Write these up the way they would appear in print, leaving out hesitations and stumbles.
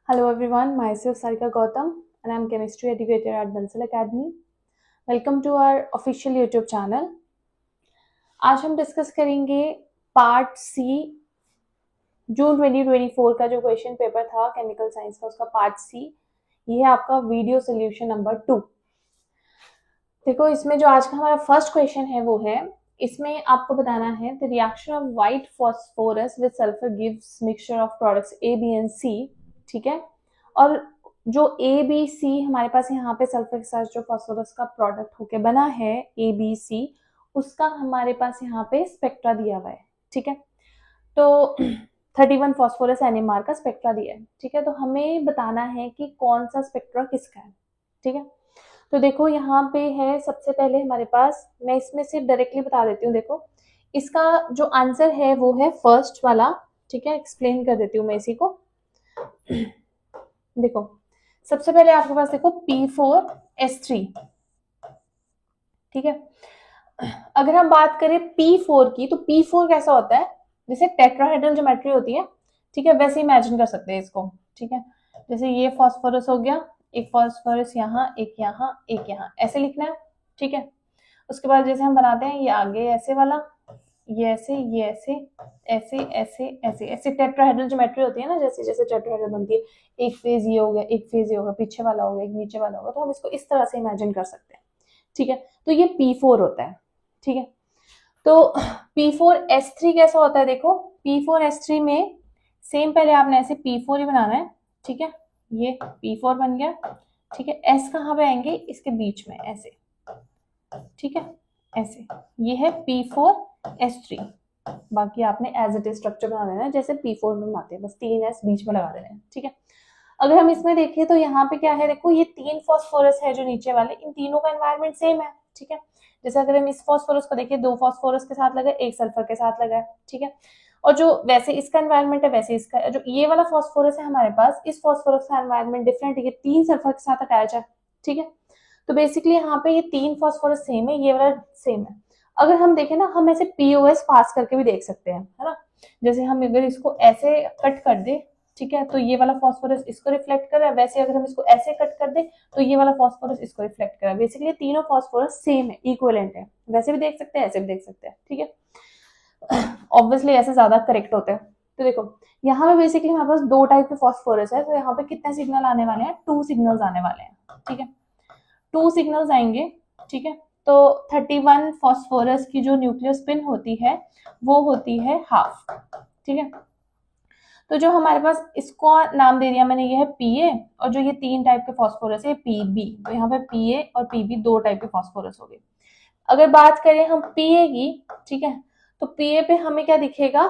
Hello everyone, myself Sarika Gautam and I am chemistry educator at Bansal Academy. Welcome to our official YouTube channel. आज हम discuss करेंगे part सी जून 2024 का जो question paper था chemical science का, उसका part सी। ये है आपका वीडियो सोल्यूशन नंबर 2। देखो, इसमें जो आज का हमारा फर्स्ट क्वेश्चन है वो है, इसमें आपको बताना है the reaction of white phosphorus with sulphur gives mixture of products A B and C. ठीक है, और जो ए बी सी हमारे पास यहाँ पे सल्फर के साथ जो फॉस्फोरस का प्रोडक्ट होके बना है ए बी सी, उसका हमारे पास यहाँ पे स्पेक्ट्रा दिया हुआ है। ठीक है, तो 31 फॉस्फोरस NMR का स्पेक्ट्रा दिया है। ठीक है, तो हमें बताना है कि कौन सा स्पेक्ट्रा किसका है। ठीक है, तो देखो यहाँ पे है, सबसे पहले हमारे पास, मैं इसमें से डायरेक्टली बता देती हूँ। देखो, इसका जो आंसर है वो है फर्स्ट वाला। ठीक है, एक्सप्लेन कर देती हूँ मैं इसी को। देखो, सबसे पहले आपके पास देखो P4S3। ठीक है, अगर हम बात करें P4 की, तो P4 कैसा होता है, जैसे टेट्राहेड्रल ज्योमेट्री होती है। ठीक है, वैसे इमेजिन कर सकते हैं इसको। ठीक है, जैसे ये फॉस्फोरस हो गया, एक फॉस्फोरस यहाँ, एक यहाँ, एक यहाँ, ऐसे लिखना है। ठीक है, उसके बाद जैसे हम बनाते हैं, ये आगे ऐसे वाला, ये ऐसे, ये ऐसे, ऐसे ऐसे ऐसे ऐसे टेट्राहेड्रल ज्योमेट्री होती है ना, जैसे जैसे टेट्राहेड्रल बनती है, एक फेज ये हो गया, एक फेज ये होगा, पीछे वाला हो गया, एक नीचे वाला होगा, तो हम इसको इस तरह से इमेजिन कर सकते हैं। ठीक है, तो ये P4 होता है। ठीक है, तो P4S3 कैसा होता है, देखो P4S3 में सेम, पहले आपने ऐसे P4 ही बनाना है। ठीक है, ये P4 बन गया। ठीक है, S कहाँ पे आएंगे, इसके बीच में ऐसे। ठीक है, ऐसे, ये है P4S3। बाकी आपने एज इट इज स्ट्रक्चर बना देना है जैसे P4 में बनाते हैं, बस 3S बीच में लगा देना है। ठीक है, अगर हम इसमें देखें तो यहाँ पे क्या है, देखो ये 3 फॉस्फोरस है जो नीचे वाले, इन तीनों का एनवायरनमेंट सेम है। ठीक है, जैसे अगर हम इस फॉस्फोरस को देखें, 2 फॉस्फोरस के साथ लगा, एक सल्फर के साथ लगा है। ठीक है, और जो वैसे इसका एनवायरनमेंट है वैसे इसका, जो ये वाला फॉस्फोरस है हमारे पास, इस फॉस्फोरस का एनवायरनमेंट डिफरेंट है, 3 सल्फर के साथ अटैच है। ठीक है, तो बेसिकली यहाँ पे ये 3 फॉस्फोरस सेम है, ये वाला सेम है। अगर हम देखें ना, हम ऐसे POS पास करके भी देख सकते हैं, है ना। जैसे हम अगर इसको ऐसे कट कर दे, ठीक है, तो ये वाला फॉस्फोरस इसको रिफ्लेक्ट कर रहा है, वैसे अगर हम इसको ऐसे कट कर दे तो ये वाला फॉस्फोरस इसको रिफ्लेक्ट कर रहा है। बेसिकली तीनों फॉस्फोरस सेम है, इक्विवेलेंट है, वैसे भी देख सकते हैं, ऐसे भी देख सकते हैं। ठीक है, ऑब्वियसली ऐसे ज्यादा करेक्ट होते हैं। तो देखो, यहाँ पे बेसिकली हमारे पास 2 टाइप के फॉस्फोरस है, तो यहाँ पे कितने सिग्नल आने वाले हैं, 2 सिग्नल्स आने वाले हैं। ठीक है, 2 सिग्नल्स आएंगे। ठीक है, तो 31 फॉस्फोरस की जो न्यूक्लियर स्पिन होती है वो होती है हाफ। ठीक है, तो जो हमारे पास, इसको नाम दे दिया मैंने, ये है PA, और जो ये 3 टाइप के फॉस्फोरस है PB, तो यहाँ पे PA और PB 2 टाइप के फॉस्फोरस हो गए। अगर बात करें हम PA की, ठीक है, तो PA पे हमें क्या दिखेगा,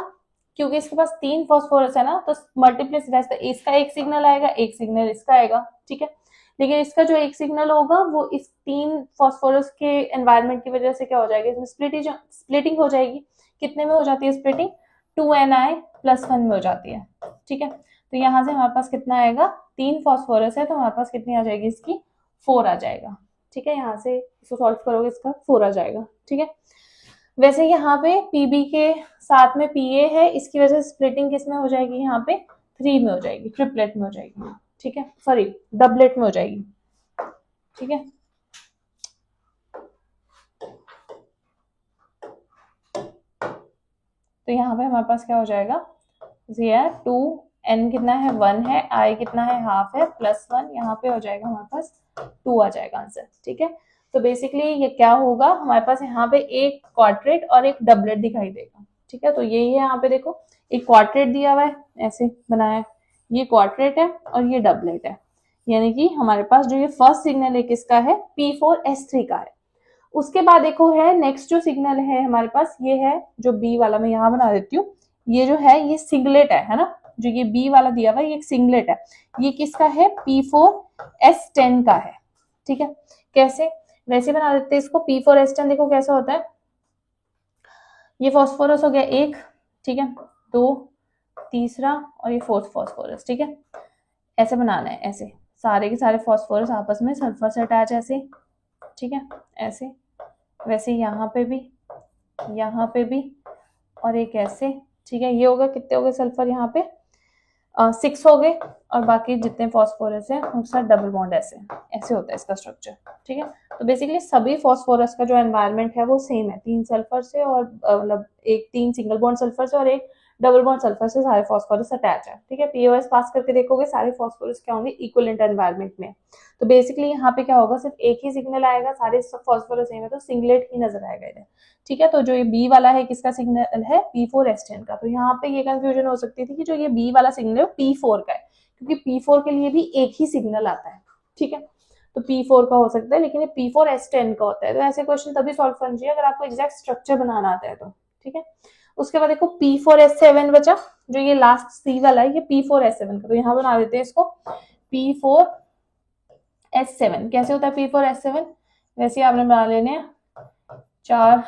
क्योंकि इसके पास 3 फॉस्फोरस है ना, तो मल्टीप्लिसिटी, इसका एक सिग्नल आएगा, एक सिग्नल इसका आएगा। ठीक है, लेकिन इसका जो एक सिग्नल होगा वो इस 3 फॉस्फोरस के एनवायरनमेंट की वजह से क्या हो जाएगा, इसमें स्प्लिटिंग हो जाएगी। कितने में हो जाती है स्प्लिटिंग, 2Ni+1 में हो जाती है। ठीक है, तो यहाँ से हमारे पास कितना आएगा, 3 फॉस्फोरस है, तो हमारे पास कितनी आ जाएगी, इसकी 4 आ जाएगा। ठीक है, यहाँ से इसको सॉल्व करोगे, इसका 4 आ जाएगा। ठीक है, वैसे यहाँ पे PB के साथ में PA है, इसकी वजह से स्प्लिटिंग किस में हो जाएगी, यहाँ पे 3 में हो जाएगी, ट्रिपलेट में हो जाएगी। ठीक है, सॉरी डबलेट में हो जाएगी। ठीक है, तो यहाँ पे हमारे पास क्या हो जाएगा, 2N कितना है, 1 है, I कितना है, हाफ है, +1 यहाँ पे हो जाएगा, हमारे पास 2 आ जाएगा आंसर। ठीक है, तो बेसिकली ये क्या होगा, हमारे पास यहाँ पे एक क्वाड्रेट और एक डबलेट दिखाई देगा। ठीक है, तो यही है, यहाँ पे देखो एक क्वाड्रेट दिया हुआ है, ऐसे बनाया है, ये क्वाड्रेट है और ये डबलेट है, यानी कि हमारे पास जो ये फर्स्ट सिग्नल है किसका है, P4S3 का है। उसके बाद देखो है नेक्स्ट जो सिग्नल है हमारे पास, ये है जो बी वाला, मैं यहाँ बना देती हूँ, ये जो है ये सिंगलेट है ना, जो ये बी वाला दिया हुआ है ये एक सिंगलेट है, ये किसका है, P4S10 का है। ठीक है, कैसे, वैसे बना देते हैं इसको, P4S10 देखो कैसा होता है, ये फॉस्फोरस हो गया एक, ठीक है, 2, तीसरा, और ये 4th फॉस्फोरस। ठीक है, ऐसे बनाना है, ऐसे सारे के सारे फॉस्फोरस आपस में सल्फर से अटैच ऐसे। ठीक है, ऐसे, वैसे यहाँ पे भी, और एक ऐसे। ठीक है, ये होगा, कितने हो गए सल्फर यहाँ पे, 6 हो गए, और बाकी जितने फॉस्फोरस है उनके साथ डबल बॉन्ड ऐसे ऐसे होता है इसका स्ट्रक्चर। ठीक है, तो बेसिकली सभी फॉस्फोरस का जो एनवायरनमेंट है वो सेम है, 3 सल्फर से और मतलब एक 3 सिंगल बॉन्ड सल्फर से और एक डबल बॉन्ड सल्फर से सारे फॉस्फोरस अटैच है। ठीक है, पीओएस पास करके देखोगे सारे फॉस्फोरस क्या होंगे, इक्विवेलेंट एनवायरनमेंट में। तो बेसिकली यहाँ पे क्या होगा, सिर्फ एक ही सिग्नल आएगा, सारे सब फॉस्फोरस सेम है तो सिंगलेट ही नजर आएगा इधर। ठीक है, तो जो ये बी वाला है किसका सिग्नल है, P4S10 का। तो यहाँ पे ये कंफ्यूजन हो सकती थी कि जो ये बी वाला सिग्नल है P4 का है, क्योंकि P4 के लिए भी एक ही सिग्नल आता है। ठीक है, तो P4 का हो सकता है, लेकिन ये P4S10 का होता है। तो ऐसे क्वेश्चन तभी सॉल्व करना चाहिए अगर आपको एग्जैक्ट स्ट्रक्चर बनाना आता है तो। ठीक है, उसके बाद देखो P4S7 बचा, जो ये लास्ट सी वाला है ये P4S7 का। तो यहाँ बना देते हैं इसको P4S7। कैसे होता है P4S7, वैसे आपने बना लेने हैं 4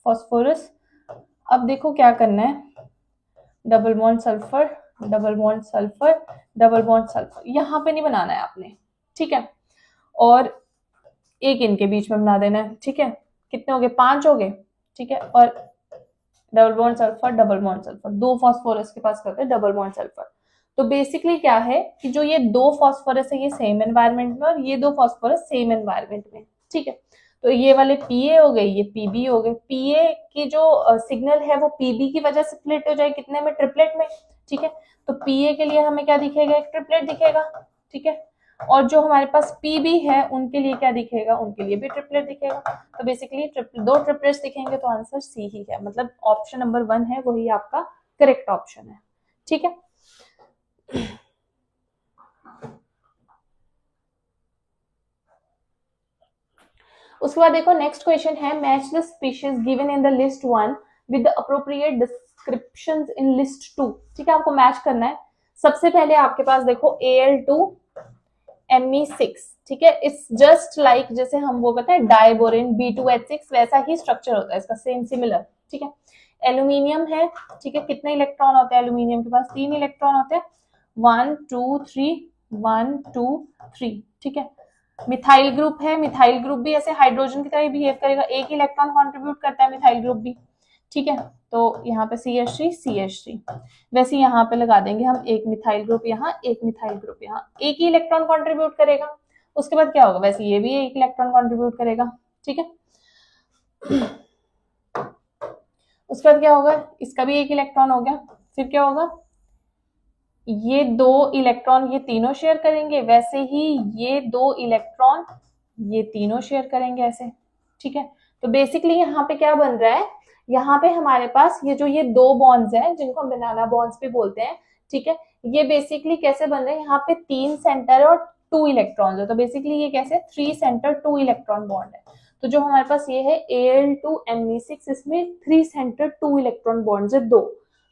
फॉस्फोरस। अब देखो क्या करना है, double bond sulphur, double bond sulphur, double bond sulphur, यहाँ पे नहीं बनाना है आपने। ठीक है, और एक इनके बीच में बना देना है। ठीक है, कितने हो गए, 5 हो गए। ठीक है, और double bond sulphur, double bond sulphur, 2 phosphorus के पास करते हैं डबल बॉन्ड सल्फर। तो बेसिकली क्या है कि जो ये 2 फॉस्फोरस है ये सेम एनवायरमेंट में, और ये 2 फॉस्फोरस सेम एनवायरमेंट में। ठीक है, तो ये वाले पीए हो गए, ये पीबी हो गए। पीए की जो सिग्नल है वो पीबी की वजह से स्प्लिट हो जाए, कितने में, ट्रिपलेट में। ठीक है, तो पीए के लिए हमें क्या दिखेगा, एक ट्रिपलेट दिखेगा। ठीक है, और जो हमारे पास पीबी है उनके लिए क्या दिखेगा, उनके लिए भी ट्रिपलेट दिखेगा। तो बेसिकली 2 ट्रिपलेट्स दिखेंगे, तो आंसर सी ही है, मतलब ऑप्शन नंबर 1 है वही आपका करेक्ट ऑप्शन है। ठीक है, उसके बाद देखो नेक्स्ट क्वेश्चन है, match the species given in the list 1 with the appropriate descriptions in list 2। ठीक है, आपको मैच करना है। सबसे पहले आपके पास देखो Al2 Me6। ठीक है, इट्स जस्ट लाइक जैसे हम वो कहते हैं डाइबोरेन B2H6, वैसा ही स्ट्रक्चर होता है इसका, सेम सिमिलर। ठीक है, एल्यूमिनियम है। ठीक है, कितने इलेक्ट्रॉन होते हैं एल्यूमिनियम के पास, 3 इलेक्ट्रॉन होते हैं, 1 2 3, 1 2 3। ठीक है, मिथाइल ग्रुप है, मिथाइल ग्रुप भी ऐसे हाइड्रोजन की तरह बिहेव करेगा, एक इलेक्ट्रॉन कंट्रीब्यूट करता है मिथाइल ग्रुप भी। ठीक है, तो यहाँ पे CH3 CH3, वैसे यहाँ पे लगा देंगे हम एक मिथाइल ग्रुप यहाँ, एक मिथाइल ग्रुप यहाँ, एक ही इलेक्ट्रॉन कंट्रीब्यूट करेगा। उसके बाद क्या होगा, वैसे ये भी एक इलेक्ट्रॉन कंट्रीब्यूट करेगा। ठीक है, उसके बाद क्या होगा, इसका भी एक इलेक्ट्रॉन हो गया। फिर क्या होगा, ये 2 इलेक्ट्रॉन ये तीनों शेयर करेंगे, वैसे ही ये 2 इलेक्ट्रॉन ये तीनों शेयर करेंगे ऐसे। ठीक है, तो बेसिकली यहाँ पे क्या बन रहा है, यहाँ पे हमारे पास ये जो ये 2 बॉन्ड्स हैं जिनको हम बनाना बॉन्ड्स भी बोलते हैं। ठीक है, ये बेसिकली कैसे बन रहे हैं, यहाँ पे 3 सेंटर और 2 इलेक्ट्रॉन है, तो बेसिकली ये कैसे 3 सेंटर 2 इलेक्ट्रॉन बॉन्ड है। तो जो हमारे पास ये है Al2 Me6, इसमें 3 सेंटर 2 इलेक्ट्रॉन बॉन्ड्स है 2।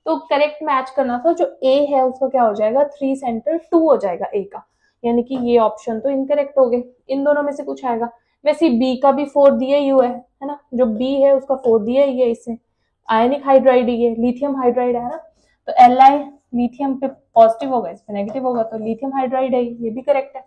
तो करेक्ट मैच करना था, जो ए है उसका क्या हो जाएगा, 3 सेंटर 2 हो जाएगा ए का, यानी कि ये ऑप्शन तो इनकरेक्ट हो गए, इन दोनों में से कुछ आएगा। वैसे बी का भी 4 दिया ही हुआ है ना, जो बी है उसका 4 दिया ही है, इससे आयनिक हाइड्राइड ये लिथियम हाइड्राइड है ना, तो Li लिथियम पे पॉजिटिव होगा, इस पे नेगेटिव होगा, तो लिथियम हाइड्राइड है, ये भी करेक्ट है।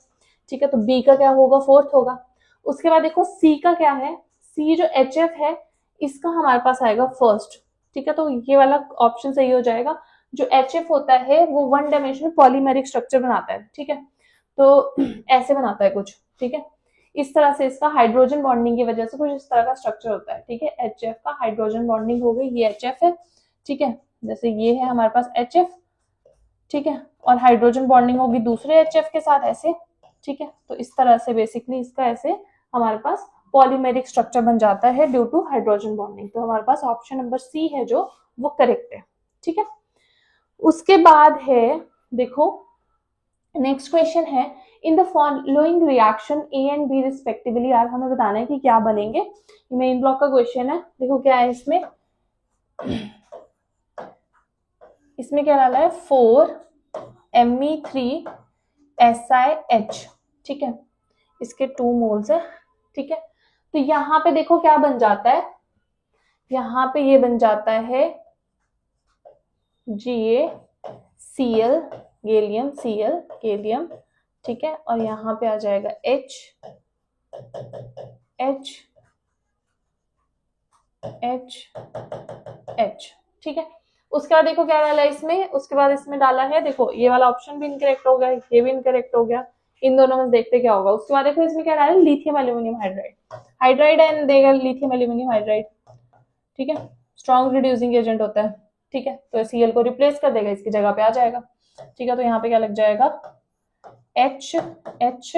ठीक है, तो बी का क्या होगा, 4th होगा। उसके बाद देखो सी का क्या है, सी जो HF है इसका हमारे पास आएगा फर्स्ट। ठीक है, तो ये वाला ऑप्शन सही हो जाएगा। जो HF होता है वो 1 डायमेंशनल पॉलीमेरिक स्ट्रक्चर बनाता है। ठीक है, तो ऐसे बनाता है कुछ। ठीक है, इस तरह से इसका हाइड्रोजन बॉन्डिंग की वजह से कुछ इस तरह का स्ट्रक्चर होता है। ठीक है, HF का हाइड्रोजन बॉन्डिंग हो गई, ये HF है। ठीक है, जैसे ये है हमारे पास HF। ठीक है, और हाइड्रोजन बॉन्डिंग होगी दूसरे HF के साथ ऐसे। ठीक है, तो इस तरह से बेसिकली इसका ऐसे हमारे पास पॉलीमेरिक स्ट्रक्चर बन जाता है ड्यू टू हाइड्रोजन बॉन्डिंग। तो हमारे पास ऑप्शन नंबर सी है जो वो करेक्ट है। ठीक है, उसके बाद है देखो नेक्स्ट क्वेश्चन है, in the following reaction A and B respectively, यार हमें बताना है कि क्या बनेंगे। मेन ब्लॉक का क्वेश्चन है, देखो क्या है इसमें, इसमें क्या डाला है 4Me3SiH। ठीक है, इसके 2 मोल्स है। ठीक है, तो यहाँ पे देखो क्या बन जाता है, यहाँ पे ये बन जाता है GaCl, गैलियम Cl, गैलियम। ठीक है, और यहाँ पे आ जाएगा H H H H। ठीक है, उसके बाद देखो क्या डाला इसमें, उसके बाद इसमें डाला है, देखो ये वाला ऑप्शन भी इनकरेक्ट हो गया, ये भी इनकरेक्ट हो गया, इन दोनों में देखते क्या होगा। उसके बाद देखो इसमें क्या डाला, lithium aluminium hydride, hydride and देगा लिथियम एल्यूमिनियम हाइड्राइड, ठीक है, स्ट्रॉन्ग रिड्यूसिंग एजेंट होता है, ठीक है, तो Cl को रिप्लेस कर देगा, इसकी जगह पे आ जाएगा, ठीक है, तो यहाँ पे क्या लग जाएगा, H H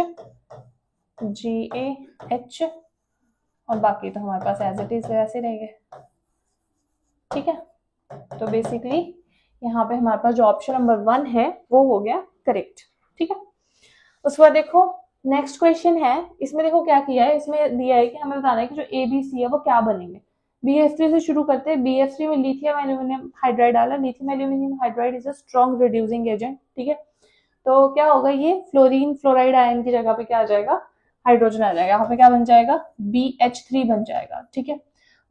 GaH, और बाकी तो हमारे पास एज इट इज वैसे रहेंगे, ठीक है। तो बेसिकली यहाँ पे हमारे पास जो ऑप्शन नंबर 1 है वो हो गया करेक्ट, ठीक है। उसके बाद देखो नेक्स्ट क्वेश्चन है, इसमें देखो क्या किया है, इसमें दिया है कि हमें बताना है कि जो ABC है वो क्या बनेंगे। BF3 से शुरू करते हैं, BF3 में लिथियम एल्यूमिनियम हाइड्राइड डाला, lithium aluminium hydride is a strong reducing agent, ठीक है, तो क्या होगा, ये फ्लोरीन फ्लोराइड आयन की जगह पे क्या आ जाएगा, हाइड्रोजन आ जाएगा, यहाँ पे क्या बन जाएगा, BH3 बन जाएगा, ठीक है।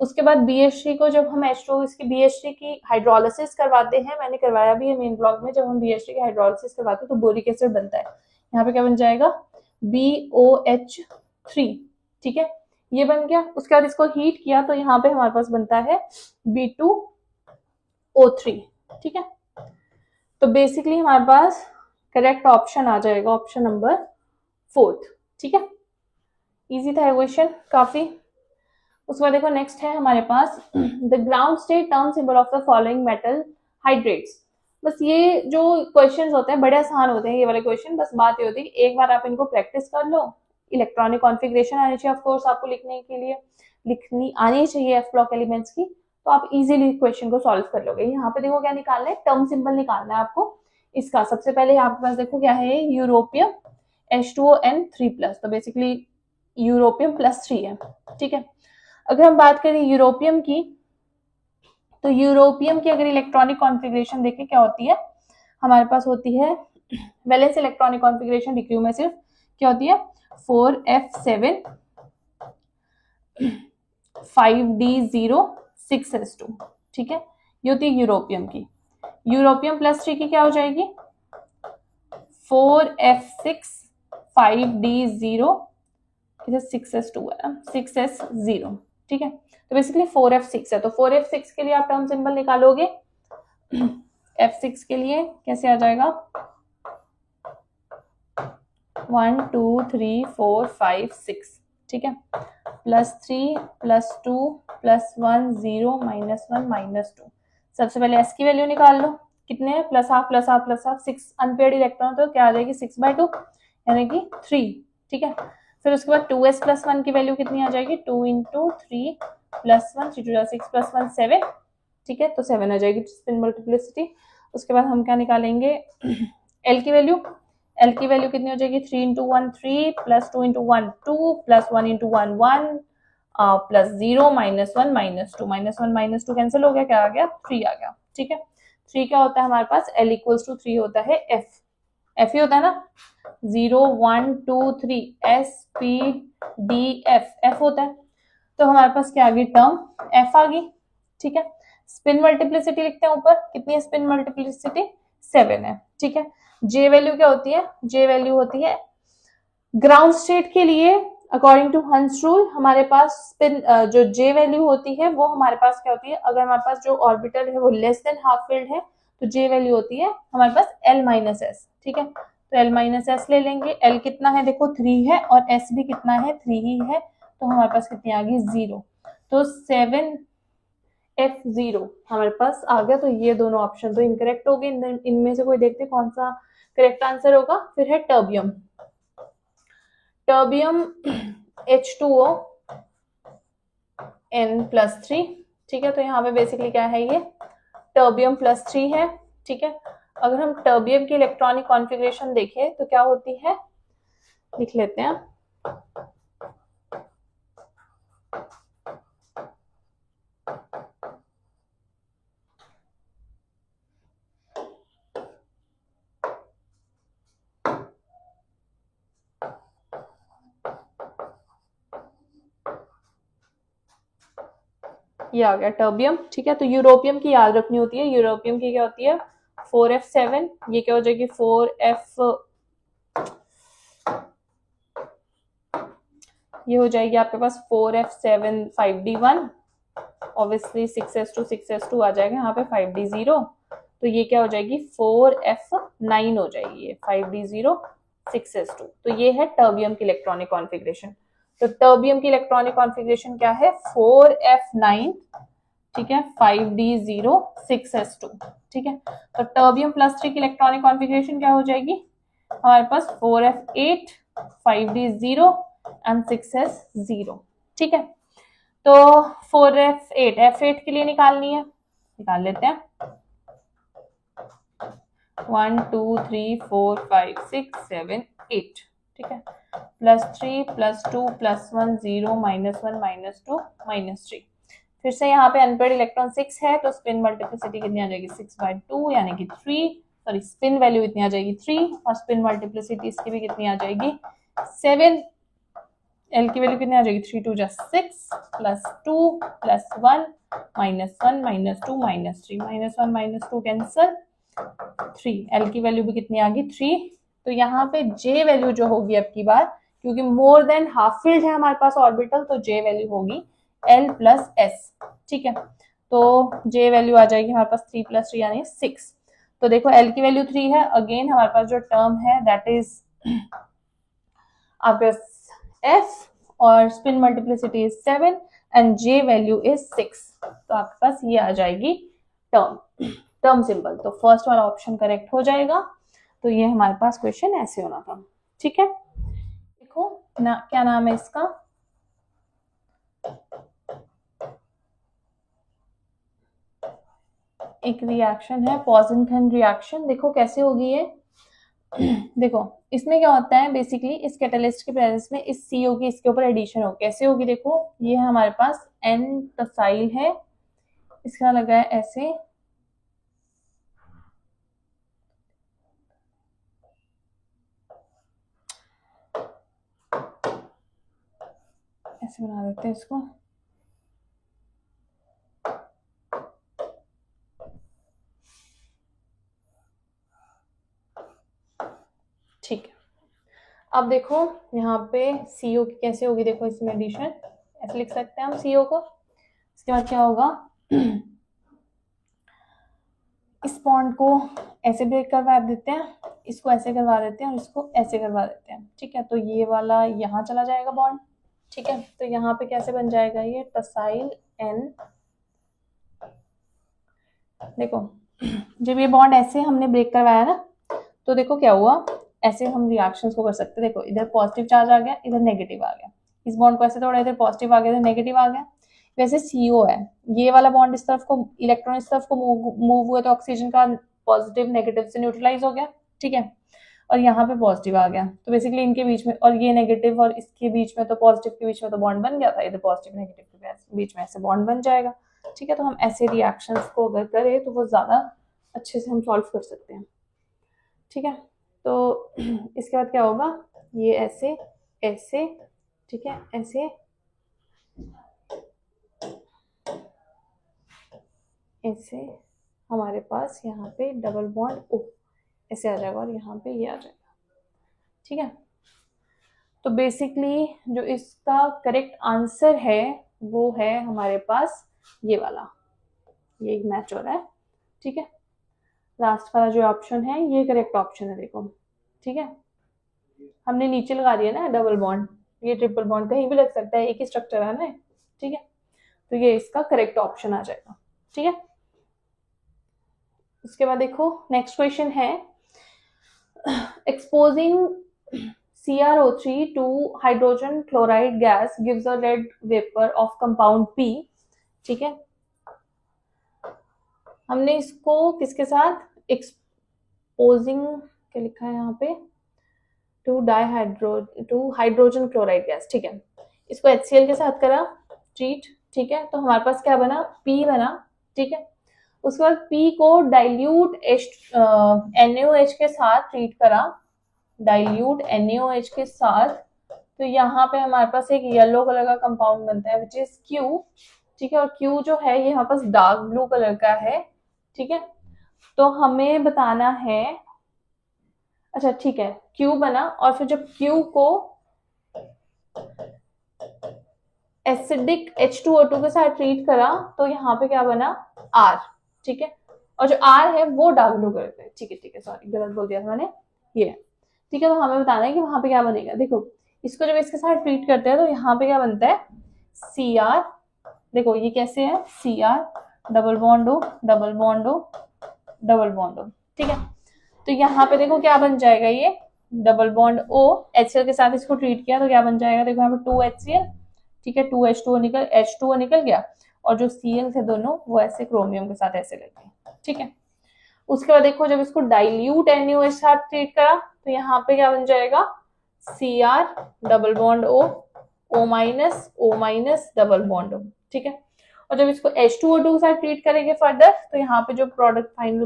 उसके बाद BH3 को जब हम H2 इसकी BH3 की हाइड्रोलिसिस करवाते हैं, मैंने करवाया भी है मेन ब्लॉग में, जब हम BH3 की हाइड्रोलिसिस करवाते हैं तो बोरिक एसिड बनता है, यहाँ पे क्या बन जाएगा, BOH3, ठीक है, ये बन गया। उसके बाद इसको हीट किया तो यहाँ पे हमारे पास बनता है B2O3, ठीक है। तो बेसिकली हमारे पास करेक्ट ऑप्शन आ जाएगा ऑप्शन नंबर 4, ठीक है, इजी था क्वेश्चन काफी। उसके बाद देखो नेक्स्ट है हमारे पास the ground state term symbol of the following metal hydrates. बस ये जो क्वेश्चंस होते हैं बड़े आसान होते हैं ये वाले क्वेश्चन, बस बात ये होती है कि एक बार आप इनको प्रैक्टिस कर लो, इलेक्ट्रॉनिक कॉन्फ़िगरेशन आनी चाहिए ऑफ कोर्स आपको लिखने के लिए, लिखनी आनी चाहिए एफ ब्लॉक एलिमेंट्स की, तो आप इजीली क्वेश्चन को सॉल्व कर लोगे। यहाँ पे देखो क्या निकालना है, टर्म सिंबल निकालना है आपको इसका। सबसे पहले आपके पास देखो क्या है, यूरोपियम H2ON3+, तो बेसिकली यूरोपियम +3 है, ठीक है। अगर हम बात करें यूरोपियम की, तो यूरोपियम की अगर इलेक्ट्रॉनिक कॉन्फ़िगरेशन देखें क्या होती है, हमारे पास होती है वैलेंस इलेक्ट्रॉनिक कॉन्फ़िगरेशन डिक्यू में सिर्फ क्या होती है, 4f7 5d0 6s2, ठीक है, ये होती है यूरोपियम की। यूरोपियम +3 की क्या हो जाएगी, 4f6 5d0 6s2 है, 6s0, ठीक है, तो बेसिकली 4f6 है, तो 4f6 के लिए आप टर्म सिंबल निकालोगे, f6 के लिए कैसे आ जाएगा, 1 2 3 4 5 6, ठीक है, +3 +2 +1 0 -1 -2। सबसे पहले s की वैल्यू निकाल लो, कितने हैं, +12 6 अनपेयर्ड इलेक्ट्रॉन, तो क्या आ जाएगी 6/2 यानी कि 3, ठीक है। फिर उसके बाद 2s + 1 की वैल्यू कितनी आ जाएगी, 2 × 3 + 1 3 2 6 + 1 7, ठीक है, तो 7 आ जाएगी स्पिन मल्टीप्लिसिटी। उसके बाद हम क्या निकालेंगे, L की वैल्यू, L की वैल्यू कितनी हो जाएगी, 3 × 1 3 + 2 × 1 2 + 1 × 1 1 +0 -1 -2 -1 -2 कैंसिल हो गया, क्या आ गया, 3 आ गया, ठीक है। 3 क्या होता है हमारे पास, L = 3 होता है, F ही होता है ना, 0 1 2 3 S P D F होता है, तो हमारे पास क्या आ गई, टर्म F आ गई, ठीक है। स्पिन मल्टीप्लिसिटी लिखते हैं ऊपर, कितनी है स्पिन मल्टीप्लिसिटी, 7 है, ठीक है। J वैल्यू क्या होती है, J वैल्यू होती है ग्राउंड स्टेट के लिए अकॉर्डिंग टू हंस रूल, हमारे पास स्पिन जो J वैल्यू होती है वो हमारे पास क्या होती है, अगर हमारे पास जो ऑर्बिटल है वो लेस देन हाफ फिल्ड है तो J वैल्यू होती है हमारे पास L-S, ठीक है, तो L-S ले लेंगे। L कितना है देखो 3 है और S भी कितना है 3 ही है, तो हमारे पास कितनी आ गई 0, तो 7f0 हमारे पास आ गया। तो ये दोनों ऑप्शन तो इनकरेक्ट हो गए, इनमें से कोई देखते कौन सा करेक्ट आंसर होगा। फिर है टर्बियम, टर्बियम H2O N+3, ठीक है, तो यहाँ पे बेसिकली क्या है, ये टर्बियम +3 है, ठीक है। अगर हम टर्बियम की इलेक्ट्रॉनिक कॉन्फ़िगरेशन देखें तो क्या होती है, लिख लेते हैं, ये आ गया टर्बियम, ठीक है। तो यूरोपियम की याद रखनी होती है, यूरोपियम की क्या होती है 4f7, ये क्या हो जाएगी 4f, ये हो जाएगी आपके पास 4f7 5d1, ऑब्वियसली 6s2 आ जाएगा, यहाँ पे 5d0, तो ये क्या हो जाएगी 4f9 हो जाएगी, ये 5d0 6s2। तो ये है टर्बियम की इलेक्ट्रॉनिक कॉन्फ़िगरेशन। तो टर्बियम की इलेक्ट्रॉनिक कॉन्फ़िगरेशन क्या है 4f9, ठीक है, 5d0 6s2, ठीक है। तो टर्बियम +3 की इलेक्ट्रॉनिक कॉन्फ़िगरेशन क्या हो जाएगी हमारे पास 4f8 5d0 एंड 6s0, ठीक है। तो 4f8 f8 के लिए निकालनी है, निकाल लेते हैं। 1 2 3 4 5 6 7 8, ठीक है, +3 +2 +1 0 -1 -2 -3। फिर से यहाँ पे अनपेड इलेक्ट्रॉन 6 है, तो स्पिन मल्टीप्लिसिटी कितनी आ जाएगी 6/2 यानी कि 3, सॉरी स्पिन वैल्यू इतनी आ जाएगी 3, और स्पिन मल्टीप्लिसिटी इसकी भी कितनी आ जाएगी 7। एल की वैल्यू कितनी आ जाएगी 3 2 6 +2 +1 -1 -2 -3, -1 -2 कैंसिल, 3, एल की वैल्यू भी कितनी आ गई 3। तो यहाँ पे जे वैल्यू जो होगी अब की बार, क्योंकि मोर देन हाफ फिल्ड है हमारे पास ऑर्बिटल, तो जे वैल्यू होगी L + S, ठीक है। तो जे वैल्यू आ जाएगी हमारे पास 3 + 3 यानी 6। तो देखो L की वैल्यू 3 है, अगेन हमारे पास जो टर्म है दैट इज आपके F और spin multiplicity is 7 and J value is 6। तो आपके पास ये आ जाएगी टर्म सिंबल। तो फर्स्ट वाला ऑप्शन करेक्ट हो जाएगा। तो ये हमारे पास क्वेश्चन ऐसे होना था, ठीक है। देखो ना क्या नाम है इसका, एक रिएक्शन है पॉज़ेनथन रिएक्शन। देखो कैसे होगी ये देखो इसमें क्या होता है बेसिकली, इस कैटलिस्ट के प्रेजेंस में इस CO की इसके ऊपर एडिशन हो, कैसे होगी देखो, ये है हमारे पास N टसाइल है, इसका लगा है ऐसे, ऐसे बना देते हैं इसको, ठीक है। अब देखो यहाँ पे CO की कैसे होगी, देखो इसमें एडिशन ऐसे लिख सकते हैं हम CO को। इसके बाद क्या होगा इस बॉन्ड को ऐसे ब्रेक करवा देते हैं, इसको ऐसे करवा देते हैं और इसको ऐसे करवा देते हैं, ठीक है। तो ये वाला यहाँ चला जाएगा बॉन्ड, ठीक है। तो यहाँ पे कैसे बन जाएगा ये टसाइल N, देखो जब ये बॉन्ड ऐसे हमने ब्रेक करवाया ना, तो देखो क्या हुआ, ऐसे हम रिएक्शंस को कर सकते हैं। देखो इधर पॉजिटिव चार्ज आ गया, इधर नेगेटिव आ गया, इस बॉन्ड को ऐसे तोड़ा, इधर पॉजिटिव आ गया, इधर नेगेटिव आ गया। वैसे CO है, ये वाला बॉन्ड इस तरफ को, इलेक्ट्रॉन इस तरफ को मूव हुए तो ऑक्सीजन का पॉजिटिव नेगेटिव से न्यूट्रलाइज हो गया, ठीक है। और यहाँ पे पॉजिटिव आ गया, तो बेसिकली इनके बीच में, और ये नेगेटिव और इसके बीच में, तो पॉजिटिव के बीच में तो बॉन्ड बन गया था, इधर पॉजिटिव नेगेटिव के बीच में ऐसे बॉन्ड बन जाएगा, ठीक है। तो हम ऐसे रिएक्शंस को अगर करें तो वो ज़्यादा अच्छे से हम सॉल्व कर सकते हैं, ठीक है। तो इसके बाद क्या होगा, ये ऐसे ऐसे, ठीक है, ऐसे ऐसे हमारे पास यहाँ पे डबल बॉन्ड O ऐसे आ जाएगा और यहाँ पे ये आ जाएगा, ठीक है। तो बेसिकली जो इसका करेक्ट आंसर है वो है हमारे पास ये वाला, ये एक मैच हो रहा है, ठीक है। लास्ट वाला जो ऑप्शन है ये करेक्ट ऑप्शन है, देखो, ठीक है। हमने नीचे लगा दिया ना डबल बॉन्ड, ये ट्रिपल बॉन्ड कहीं भी लग सकता है, एक ही स्ट्रक्चर है ना, ठीक है। तो ये इसका करेक्ट ऑप्शन आ जाएगा, ठीक है। उसके बाद देखो नेक्स्ट क्वेश्चन है, exposing CrO3 to hydrogen chloride gas gives a red vapor of compound P, ठीक है। हमने इसको किसके साथ, एक्सपोजिंग क्या लिखा है यहाँ पे, टू हाइड्रोजन क्लोराइड गैस, ठीक है। इसको HCl के साथ करा ट्रीट, ठीक है। तो हमारे पास क्या बना, P बना, ठीक है। उसके बाद P को डाइल्यूट NaOH के साथ ट्रीट करा, डाइल्यूट NaOH के साथ, तो यहाँ पे हमारे पास एक येलो कलर का कंपाउंड बनता है विच इज Q, ठीक है। और Q जो है ये हमारे पास डार्क ब्लू कलर का है, ठीक है। तो हमें बताना है, अच्छा ठीक है, Q बना, और फिर जब Q को एसिडिक H2O2 के साथ ट्रीट करा तो यहाँ पे क्या बना R, ठीक है, और जो R है वो डार्क ब्लू करते हैं, ठीक है, सॉरी गलत बोल दिया था मैंने, ये ठीक है। तो हमें बताना है कि वहां पे क्या बनेगा। देखो इसको जब इसके साथ ट्रीट करते हैं तो यहाँ पे क्या बनता है Cr, देखो ये कैसे है Cr double bond O double bond O double bond O, ठीक है। तो यहाँ पे देखो क्या बन जाएगा, ये डबल बॉन्ड O HCl के साथ इसको ट्रीट किया तो क्या बन जाएगा, देखो यहाँ पे 2HCl, ठीक है, 2H2O निकल H2O निकल गया और जो Cl थे दोनों वो ऐसे क्रोमियम के साथ ऐसे लग गए, ठीक है। उसके बाद देखो जब इसको डाइल्यूट NaOH साथ ट्रीट करा तो यहाँ पे क्या बन जाएगा Cr double bond O minus double bond O, ठीक है। और जब इसको H2O2 के साथ ट्रीट करेंगे फर्दर तो यहाँ पे जो प्रोडक्ट फाइनल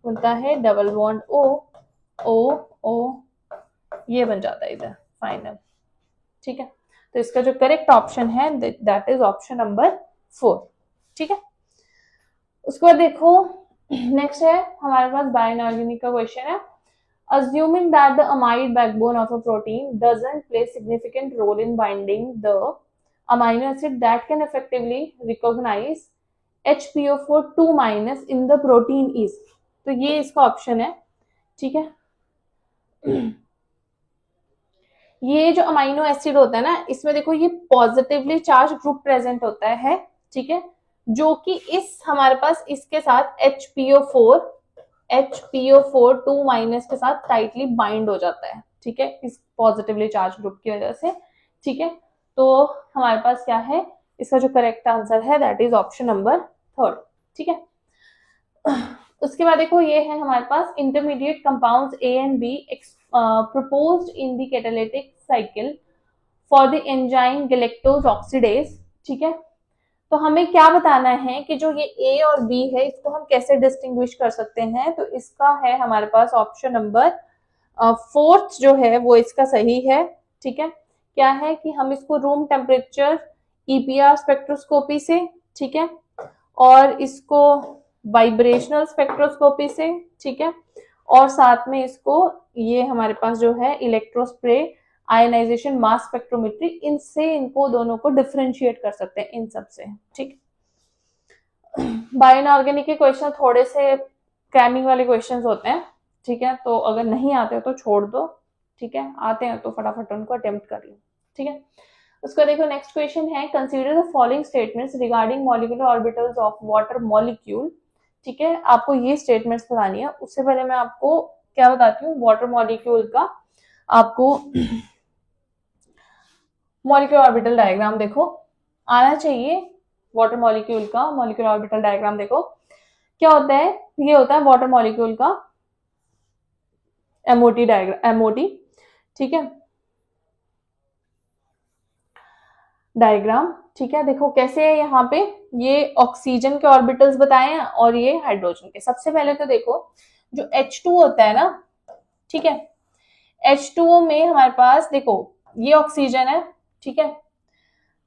बनता है डबल बॉन्ड O, ये बन जाता है इधर फाइनल, ठीक है। तो इसका जो करेक्ट ऑप्शन है दैट इज ऑप्शन नंबर 4, ठीक है। उसके बाद देखो नेक्स्ट है हमारे पास बायोइनऑर्गेनिक का क्वेश्चन है। Assuming that the amide backbone of a protein doesn't play significant role in binding the amino acid that can effectively recognize HPO4 2- in the protein is, तो ये इसका ऑप्शन है, ठीक है। ये जो अमाइनो एसिड होता है ना इसमें देखो ये पॉजिटिवली चार्ज ग्रुप प्रेजेंट होता है, ठीक है, जो कि इस हमारे पास इसके साथ HPO4 2- के साथ टाइटली बाइंड हो जाता है, ठीक है, इस पॉजिटिवली चार्ज ग्रुप की वजह से, ठीक है। तो हमारे पास क्या है, इसका जो करेक्ट आंसर है दैट इज ऑप्शन नंबर 3, ठीक है। उसके बाद देखो ये है हमारे पास intermediate compounds A and B proposed in the catalytic cycle for the enzyme galactose oxidase, ठीक है। तो हमें क्या बताना है कि जो ये A और B है इसको हम कैसे डिस्टिंग्विश कर सकते हैं, तो इसका है हमारे पास ऑप्शन नंबर 4 जो है वो इसका सही है, ठीक है। क्या है कि हम इसको रूम टेम्परेचर EPR स्पेक्ट्रोस्कोपी से, ठीक है, और इसको वाइब्रेशनल स्पेक्ट्रोस्कोपी से, ठीक है, और साथ में इसको ये हमारे पास जो है इलेक्ट्रोस्प्रे आयनाइजेशन मास स्पेक्ट्रोमेट्री, इनसे इनको दोनों को डिफरेंशिएट कर सकते हैं इन सब से, ठीक। बायोइनऑर्गेनिक के क्वेश्चन थोड़े से क्रैमिंग वाले क्वेश्चंस होते हैं, ठीक है, तो अगर नहीं आते हो तो छोड़ दो, ठीक है, आते हैं तो फटाफट उनको अटेम्प्ट कर लो, ठीक है। उसका देखो नेक्स्ट क्वेश्चन है consider the following statements regarding molecular orbitals of water molecule, ठीक है। आपको ये स्टेटमेंट्स बतानी है, उससे पहले मैं आपको क्या बताती हूँ वाटर मॉलिक्यूल का, आपको मॉलिक्यूलर ऑर्बिटल डायग्राम देखो आना चाहिए। वाटर मॉलिक्यूल का मॉलिक्यूलर ऑर्बिटल डायग्राम देखो क्या होता है, ये होता है वाटर मॉलिक्यूल का एमओटी डायग्राम, एमओटी, ठीक है, डायग्राम, ठीक है। देखो कैसे है, यहाँ पे ये ऑक्सीजन के ऑर्बिटल्स बताए हैं और ये हाइड्रोजन के। सबसे पहले तो देखो जो H2 होता है ना, ठीक है, H2O में हमारे पास देखो ये ऑक्सीजन है, ठीक है,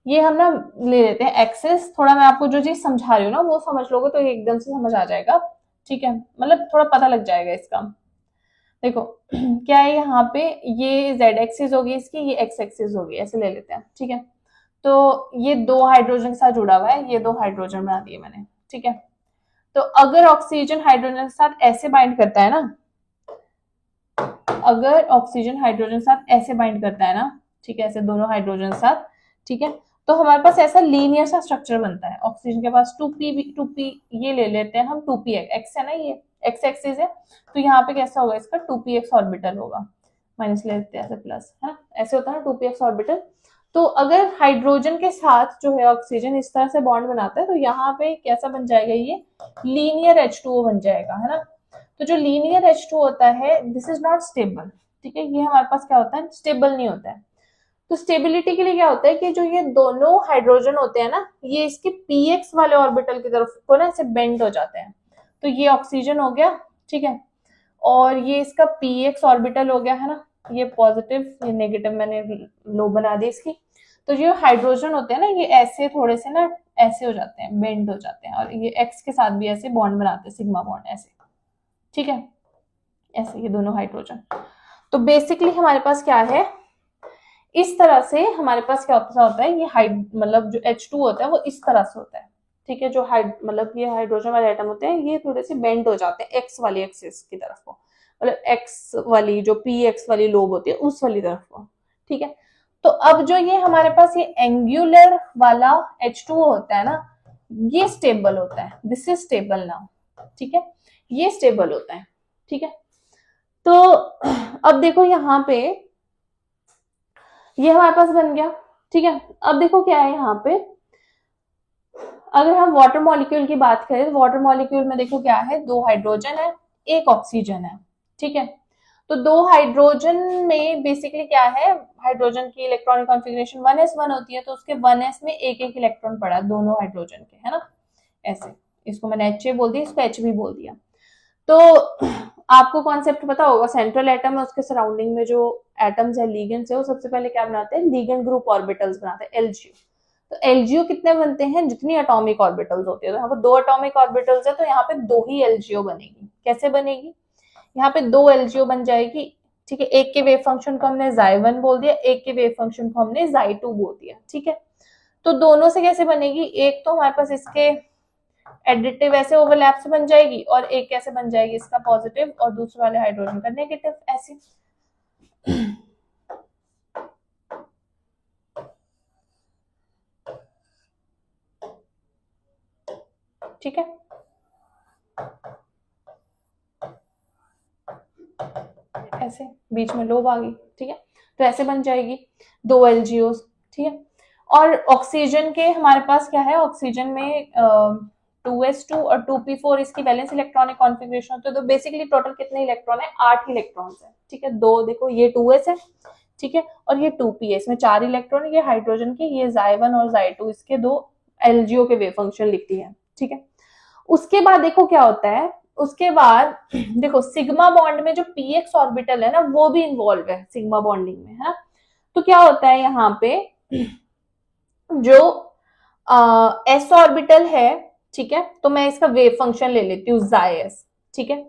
ये हम ना ले लेते हैं एक्सेस, थोड़ा मैं आपको जो चीज समझा रही हूँ ना वो समझ लोगे तो एकदम से समझ आ जाएगा, ठीक है, मतलब थोड़ा पता लग जाएगा इसका। देखो क्या है यहाँ पे, ये Z एक्सिस होगी इसकी, ये X एक्सिस होगी, ऐसे ले लेते हैं, ठीक है। तो ये 2 हाइड्रोजन के साथ जुड़ा हुआ है, ये 2 हाइड्रोजन बना दिए मैंने, ठीक है। तो अगर ऑक्सीजन हाइड्रोजन के साथ ऐसे बाइंड करता है ना, अगर ऑक्सीजन हाइड्रोजन के साथ ऐसे बाइंड करता है ना, ठीक है, ऐसे दोनों हाइड्रोजन के साथ, ठीक है, तो हमारे पास ऐसा लीनियर सा स्ट्रक्चर बनता है। ऑक्सीजन के पास 2p ये ले लेते हैं हम, 2px है ना, ये x एक्सिस है, तो यहाँ पे कैसा होगा इसका 2px ऑर्बिटल होगा, माइनस ले लेते हैं ऐसे प्लस, है ना, ऐसे होता है ना 2px ऑर्बिटल। तो अगर हाइड्रोजन के साथ जो है ऑक्सीजन इस तरह से बॉन्ड बनाता है तो यहाँ पे कैसा बन जाएगा, ये लीनियर H2O बन जाएगा, है ना। तो जो लीनियर H2 होता है दिस इज नॉट स्टेबल, ठीक है, ये हमारे पास क्या होता है, स्टेबल नहीं होता है। तो स्टेबिलिटी के लिए क्या होता है कि जो ये दोनों हाइड्रोजन होते हैं ना, ये इसके px वाले ऑर्बिटल की तरफ को ना ऐसे बेंड हो जाते हैं। तो ये ऑक्सीजन हो गया, ठीक है, और ये इसका px ऑर्बिटल हो गया, है ना, ये पॉजिटिव, ये नेगेटिव मैंने लो बना दी इसकी। तो जो हाइड्रोजन होते हैं ना ये ऐसे थोड़े से ना ऐसे हो जाते हैं, बेंड हो जाते हैं, और ये x के साथ भी ऐसे बॉन्ड बनाते हैं, सिग्मा बॉन्ड ऐसे, ठीक है, ऐसे ये दोनों हाइड्रोजन। तो बेसिकली हमारे पास क्या है, इस तरह से हमारे पास क्या होता है, ये मतलब जो H2 होता है वो इस तरह से होता है, ठीक है। जो मतलब ये हाइड्रोजन वाले एटम होते हैं ये थोड़े से बेंड हो जाते हैं एक्स वाली एक्सिस की तरफ को, मतलब एक्स वाली जो पी एक्स वाली लोब होती है उस वाली तरफ को, ठीक है। तो अब जो ये हमारे पास ये एंगुलर वाला H2O होता है ना, ये स्टेबल होता है, दिस इज स्टेबल नाउ, ठीक है, ये स्टेबल होता है, ठीक है। तो अब देखो यहाँ पे ये हमारे पास बन गया, ठीक है। अब देखो क्या है यहाँ पे, अगर हम वाटर मॉलिक्यूल की बात करें तो वाटर मॉलिक्यूल में देखो क्या है, 2 हाइड्रोजन है, 1 ऑक्सीजन है, ठीक है। तो 2 हाइड्रोजन में बेसिकली क्या है, हाइड्रोजन की इलेक्ट्रॉनिक कॉन्फ़िगरेशन 1s1 होती है, तो उसके 1s में एक एक इलेक्ट्रॉन पड़ा दोनों हाइड्रोजन के, है ना, ऐसे। इसको मैंने HA बोल दिया, इसको H भी बोल दिया। तो आपको कॉन्सेप्ट पता होगा, सेंट्रल एटम है, उसके सराउंडिंग में जो एटम्स है, लिगेंड्स है, वो सबसे पहले क्या बनाते हैं, लिगेंड ग्रुप ऑर्बिटल्स बनाते हैं, LGO। तो LGO कितने बनते हैं, जितनी एटॉमिक ऑर्बिटल्स होती है, तो यहाँ पर 2 एटॉमिक ऑर्बिटल्स है, तो यहाँ पे 2 ही LGO बनेगी। कैसे बनेगी, यहाँ पे 2 LGO बन जाएगी, ठीक है। एक के वेव फंक्शन को हमने Xy1 बोल दिया, एक के वेव फंक्शन को हमने Xy2 बोल दिया, ठीक है। तो दोनों से कैसे बनेगी, एक तो हमारे पास इसके एडिटिव ऐसे ओवरलैप से बन जाएगी, और एक कैसे बन जाएगी, इसका पॉजिटिव और दूसरे वाले हाइड्रोजन का नेगेटिव, ऐसे। ठीक है, ऐसे बीच में लोब आ गई, ठीक है। तो ऐसे बन जाएगी 2 LGOs, ठीक है। और ऑक्सीजन के हमारे पास क्या है, ऑक्सीजन में 2s2 और 2p4 इसकी बैलेंस इलेक्ट्रॉनिक कॉन्फ़िगरेशन होती है। तो बेसिकली टोटल कितने इलेक्ट्रॉन है, 8 इलेक्ट्रॉन्स है, ठीक है। 2 देखो ये 2s है, ठीक है, और ये 2p है, इसमें 4 इलेक्ट्रॉन, ये हाइड्रोजन के, ये Xy1 और Xy2 इसके 2 LGO के वेव फंक्शन लिखती है, ठीक है। उसके बाद देखो क्या होता है, उसके बाद देखो सिग्मा बॉन्ड में जो px ऑर्बिटल है ना, वो भी इन्वॉल्व है सिग्मा बॉन्डिंग में, है ना। तो क्या होता है यहाँ पे, जो s ऑर्बिटल है, ठीक है, तो मैं इसका वेव फंक्शन ले लेती हूँ xs, ठीक है।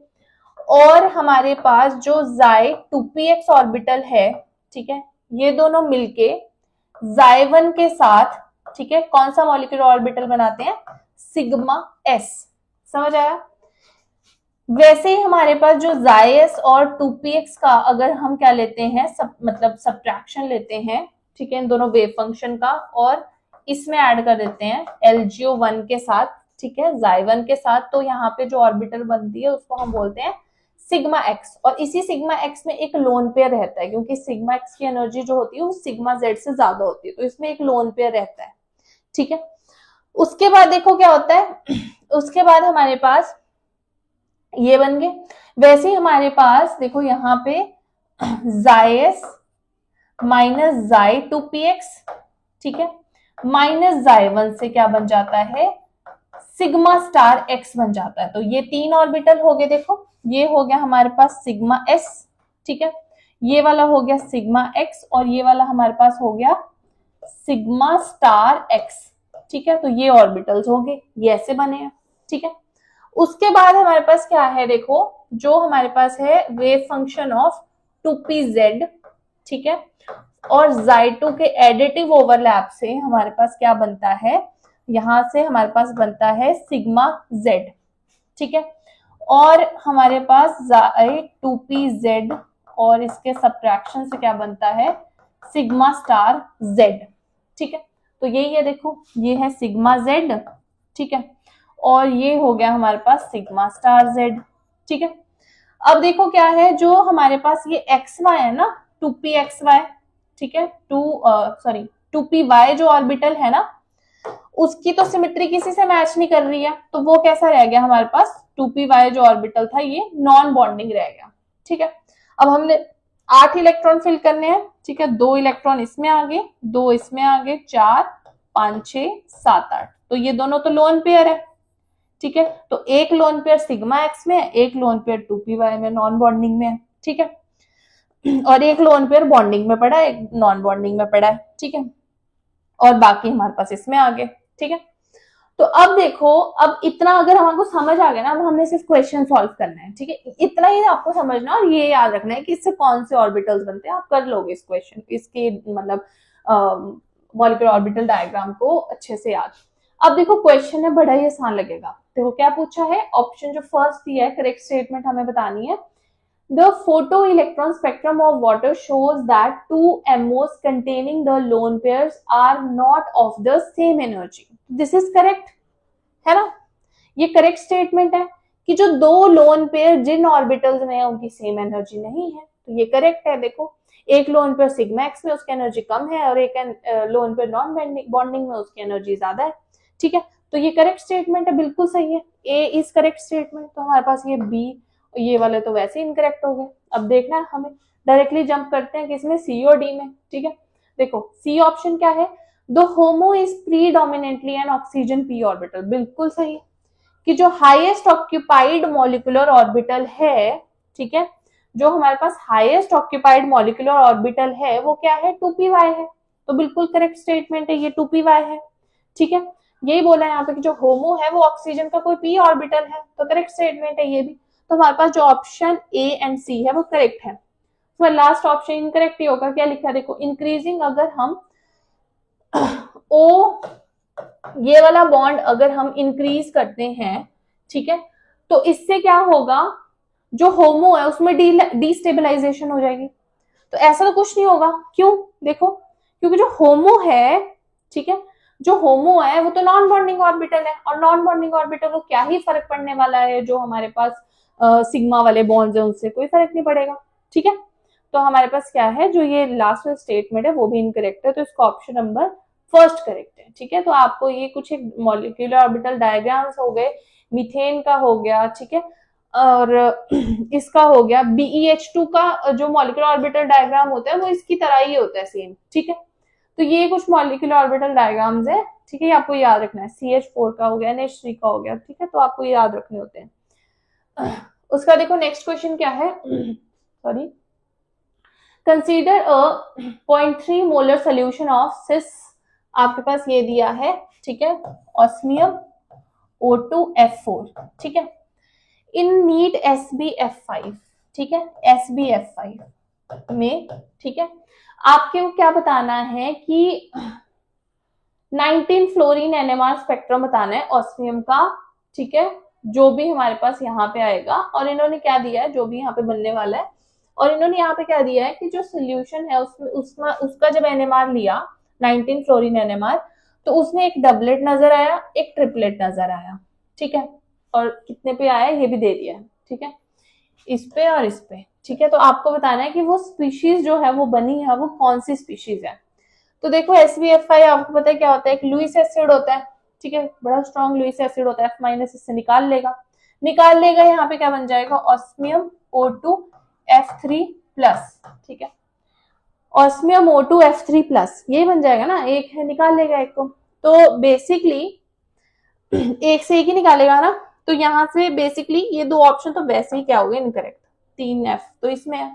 और हमारे पास जो xy 2px ऑर्बिटल है, ठीक है, ये दोनों मिलके Xy1 के साथ, ठीक है, कौन सा मॉलिक्यूलर ऑर्बिटल बनाते हैं, सिग्मा s, समझ आया। वैसे ही हमारे पास जो xs और 2px का अगर हम क्या लेते हैं, मतलब सब्ट्रैक्शन लेते हैं, ठीक है, इन दोनों वेव फंक्शन का, और इसमें ऐड कर देते हैं LGO1 के साथ, ठीक है, Xy1 के साथ, तो यहाँ पे जो ऑर्बिटल बनती है उसको हम बोलते हैं सिग्मा एक्स। और इसी सिग्मा एक्स में एक लोन पेयर रहता है, क्योंकि सिग्मा एक्स की एनर्जी जो होती है वो सिग्मा जेड से ज्यादा होती है, तो इसमें एक लोन पेयर रहता है, ठीक है। उसके बाद देखो क्या होता है, उसके बाद हमारे पास ये बन गए। वैसे ही हमारे पास देखो यहाँ पे xs माइनस Xy2px, ठीक है, माइनस Xy1 से क्या बन जाता है, सिग्मा स्टार x बन जाता है। तो ये 3 ऑर्बिटल हो गए, देखो ये हो गया हमारे पास सिग्मा s, ठीक है, ये वाला हो गया सिग्मा x, और ये वाला हमारे पास हो गया सिग्मा स्टार x, ठीक है। तो ये ऑर्बिटल्स हो गए, ये ऐसे बने हैं, ठीक है। उसके बाद हमारे पास क्या है, देखो जो हमारे पास है वेव फंक्शन ऑफ 2pz, ठीक है, और Xy2 के एडिटिव ओवरलैप से हमारे पास क्या बनता है, यहां से हमारे पास बनता है सिग्मा z, ठीक है। और हमारे पास Xy2pz और इसके सब्ट्रैक्शन से क्या बनता है, सिग्मा स्टार z, ठीक है। तो यही है, देखो ये है सिग्मा z, ठीक है, और ये हो गया हमारे पास सिग्मा स्टार z, ठीक है। अब देखो क्या है, जो हमारे पास ये xy है ना, 2pxy, ठीक है, 2py जो ऑर्बिटल है ना, उसकी तो सिमेट्री किसी से मैच नहीं कर रही है, तो वो कैसा रह गया हमारे पास, 2py जो ऑर्बिटल था ये नॉन बॉन्डिंग रह गया, ठीक है। अब हमने 8 इलेक्ट्रॉन फिल करने हैं, ठीक है, 2 इलेक्ट्रॉन इसमें आ गए, 2 इसमें आ गए, 4 5 6 7 8, तो ये दोनों तो लोन पेयर है, ठीक है। तो एक लोन पेयर सिग्मा एक्स में है, एक लोन पेयर 2py में नॉन बॉन्डिंग में है, ठीक है, और एक लोन पेयर बॉन्डिंग में पड़ा है, एक नॉन बॉन्डिंग में पड़ा है, ठीक है, और बाकी हमारे पास इसमें आ गए, ठीक है। तो अब देखो, अब इतना अगर हमको समझ आ गया ना, अब हमने सिर्फ क्वेश्चन सॉल्व करना है, ठीक है, इतना ही आपको समझना और ये याद रखना है कि इससे कौन से ऑर्बिटल्स बनते हैं, आप कर लोगे इस क्वेश्चन, इसके मतलब मॉलिक्यूलर ऑर्बिटल डायग्राम को अच्छे से याद। अब देखो क्वेश्चन है, बड़ा ही आसान लगेगा। देखो क्या पूछा है, ऑप्शन जो फर्स्ट दिया है, करेक्ट स्टेटमेंट हमें बतानी है। The photoelectron spectrum of water shows that two MOs containing the lone pairs are not of the same energy. This is correct, है ना? ये करेक्ट स्टेटमेंट है कि जो दो लोन पेयर जिन ऑर्बिटल्स में है उनकी सेम एनर्जी नहीं है, तो ये करेक्ट है। देखो एक लोन पेयर सिग्मा एक्स में उसकी एनर्जी कम है और एक लोन पेयर नॉन बॉन्डिंग में उसकी एनर्जी ज्यादा है, ठीक है, तो ये करेक्ट स्टेटमेंट है, बिल्कुल सही है, ए इज करेक्ट स्टेटमेंट। तो हमारे पास ये बी, ये वाले तो वैसे ही इनकरेक्ट हो गए। अब देखना है हमें, डायरेक्टली जंप करते हैं किसमें, सी और डी में, ठीक है। देखो सी ऑप्शन क्या है, the homo is predominantly N oxygen P orbital, बिल्कुल सही, कि जो हाईएस्ट ऑक्यूपाइड मॉलिक्यूलर ऑर्बिटल है, ठीक है, जो हमारे पास हाईएस्ट ऑक्यूपाइड मॉलिक्यूलर ऑर्बिटल है वो क्या है, 2py है, तो बिल्कुल करेक्ट स्टेटमेंट है, ये 2py है, ठीक है। यही बोला है यहाँ पे कि जो होमो है वो ऑक्सीजन का कोई पी ऑर्बिटल है, तो करेक्ट स्टेटमेंट है ये भी। तो हमारे पास जो ऑप्शन ए एंड सी है वो करेक्ट है। तो लास्ट ऑप्शन इनकरेक्ट ही होगा, क्या लिखा है देखो, इंक्रीजिंग, अगर हम ओ ये वाला बॉन्ड अगर हम इंक्रीज करते हैं, ठीक है, तो इससे क्या होगा, जो होमो है उसमें डिस्टेबलाइजेशन हो जाएगी। तो ऐसा तो कुछ नहीं होगा, क्यों, देखो क्योंकि जो होमो है, ठीक है, जो होमो है वो तो नॉन बॉन्डिंग ऑर्बिटल है, और नॉन बॉन्डिंग ऑर्बिटल को क्या ही फर्क पड़ने वाला है, जो हमारे पास सिग्मा वाले बॉन्ड्स है उनसे कोई फर्क नहीं पड़ेगा, ठीक है। तो हमारे पास क्या है, जो ये लास्ट स्टेटमेंट है वो भी इनकरेक्ट है, तो इसका ऑप्शन नंबर फर्स्ट करेक्ट है, ठीक है। तो आपको ये कुछ एक मॉलिक्यूलर ऑर्बिटल डायग्राम्स हो गए, मीथेन का हो गया, ठीक है, और इसका हो गया BeH2 का जो मॉलिक्यूलर ऑर्बिटल डायग्राम होता है वो इसकी तरह ही होता है सेम, ठीक है। तो ये कुछ मॉलिक्यूलर ऑर्बिटल डायग्राम्स है, ठीक है, ये आपको याद रखना है, CH4 का हो गया, NH3 का हो गया, ठीक है, तो आपको ये याद रखने होते हैं। उसका देखो नेक्स्ट क्वेश्चन क्या है, sorry, consider a 0.3 molar solution of cis, आपके पास ये दिया है, ठीक है, ऑस्मियम O2F4, ठीक है, इन नीट SbF5, ठीक है, SbF5 में, ठीक है, आपके को क्या बताना है कि 19 फ्लोरीन NMR स्पेक्ट्रम बताना है ऑस्मियम का, ठीक है, जो भी हमारे पास यहाँ पे आएगा, और इन्होंने क्या दिया है, जो भी यहाँ पे बनने वाला है, और इन्होंने यहाँ पे क्या दिया है कि जो सोल्यूशन है उसमें उसका जब NMR लिया 19 फ्लोरीन NMR, तो उसमें एक डबलेट नजर आया, एक ट्रिपलेट नजर आया, ठीक है, और कितने पे आया ये भी दे दिया है, ठीक है, इस पे और इस पे, ठीक है। तो आपको बताना है कि वो स्पीशीज जो है वो बनी है वो कौन सी स्पीशीज है। तो देखो SbF5 आपको पता है क्या होता है, एक लुईस एसिड होता है, ठीक है, बड़ा स्ट्रॉन्ग लुईस एसिड होता है, F- इससे निकाल लेगा, यहाँ पे क्या बन जाएगा, ऑस्मियम O2F3 प्लस, ठीक है, ऑस्मियम O2F3 प्लस, यही बन जाएगा ना, एक है निकाल लेगा एक को, तो बेसिकली एक से एक ही निकालेगा ना, तो यहाँ से बेसिकली ये दो ऑप्शन तो वैसे ही क्या हो गए इनकरेक्ट, 3F तो इसमें है,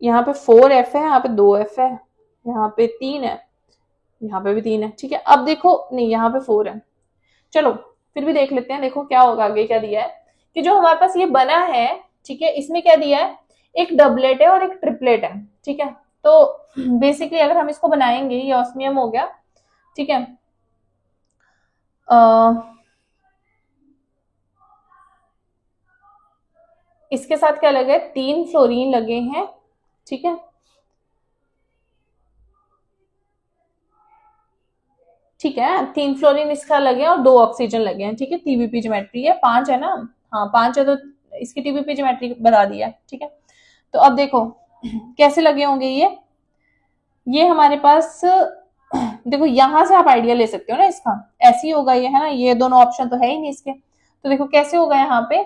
यहाँ पे 4F है, यहाँ पे 2F है, यहाँ पे 3 है, यहाँ पे भी 3 है, ठीक है। अब देखो नहीं, यहाँ पे 4 है, चलो फिर भी देख लेते हैं, देखो क्या होगा आगे, क्या दिया है कि जो हमारे पास ये बना है, ठीक है, इसमें क्या दिया है, एक डबलेट है और एक ट्रिपलेट है, ठीक है। तो बेसिकली अगर हम इसको बनाएंगे, ये ऑस्मियम हो गया, ठीक है, इसके साथ क्या लगे, 3 फ्लोरीन लगे हैं, ठीक है, ठीक है, 3 फ्लोरीन इसका लगे और 2 ऑक्सीजन लगे हैं, ठीक है, टीबीपी ज्योमेट्री है, 5 है ना, हाँ 5 है, तो इसकी टीबीपी ज्योमेट्री बता दिया, ठीक है। तो अब देखो कैसे लगे होंगे ये हमारे पास, देखो यहां से आप आइडिया ले सकते हो ना इसका, ऐसे ही होगा ये, है ना, ये दोनों ऑप्शन तो है ही नहीं इसके, तो देखो कैसे होगा, यहाँ पे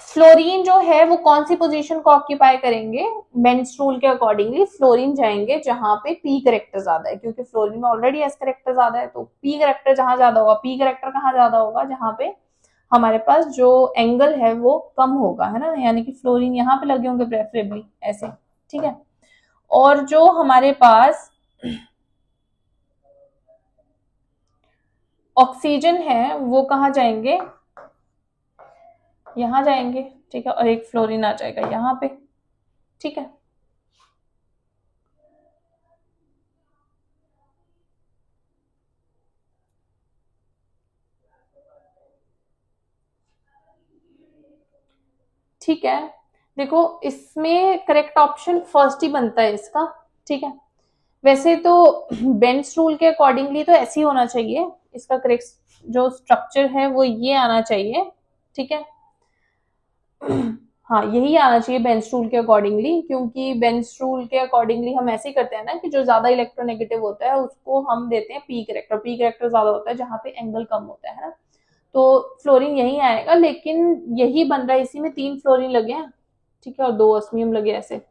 फ्लोरीन जो है वो कौन सी पोजीशन को ऑक्यूपाई करेंगे, बेंस रूल के अकॉर्डिंगली फ्लोरीन जाएंगे जहां पे पी करेक्टर ज्यादा है, क्योंकि फ्लोरीन में ऑलरेडी एस करेक्टर ज्यादा है, तो पी करेक्टर जहां ज्यादा होगा, पी करेक्टर कहाँ ज्यादा होगा, जहां पे हमारे पास जो एंगल है वो कम होगा, है ना, यानी कि फ्लोरीन यहाँ पे लगे होंगे प्रेफरेबली ऐसे, ठीक है। और जो हमारे पास ऑक्सीजन है वो कहाँ जाएंगे, यहाँ जाएंगे, ठीक है, और एक फ्लोरीन आ जाएगा यहाँ पे, ठीक है। ठीक है, देखो इसमें करेक्ट ऑप्शन फर्स्ट ही बनता है इसका, ठीक है। वैसे तो बेंस रूल के अकॉर्डिंगली तो ऐसे ही होना चाहिए, इसका करेक्ट जो स्ट्रक्चर है वो ये आना चाहिए, ठीक है। हाँ, यही आना चाहिए बेंस रूल के अकॉर्डिंगली, क्योंकि बेंस रूल के अकॉर्डिंगली हम ऐसे ही करते हैं ना कि जो ज्यादा इलेक्ट्रोनेगेटिव होता है उसको हम देते हैं पी करेक्टर, पी करेक्टर ज्यादा होता है जहां पे एंगल कम होता है ना। तो फ्लोरीन यही आएगा, लेकिन यही बन रहा है, इसी में 3 फ्लोरीन लगे हैं, ठीक है, और 2 ऑस्मियम लगे ऐसे,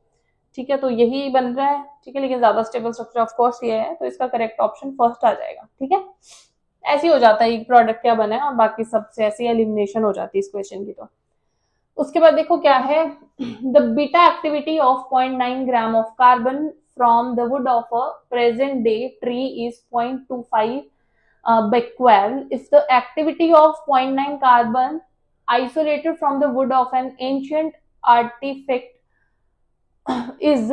ठीक है, तो यही बन रहा है, ठीक है, लेकिन ज्यादा स्टेबल स्ट्रक्चर ऑफ कोर्स ये है, तो इसका करेक्ट ऑप्शन फर्स्ट आ जाएगा, ठीक है। ऐसे ही हो जाता है, एक प्रोडक्ट क्या बना है और बाकी सबसे ऐसी एलिमिनेशन हो जाती है इस क्वेश्चन की। तो उसके बाद देखो क्या है, the beta activity of 0.9 gram of carbon from the wood of a present day tree is 0.25 becquerel if the activity of 0.9 carbon isolated from the wood of an ancient artifact is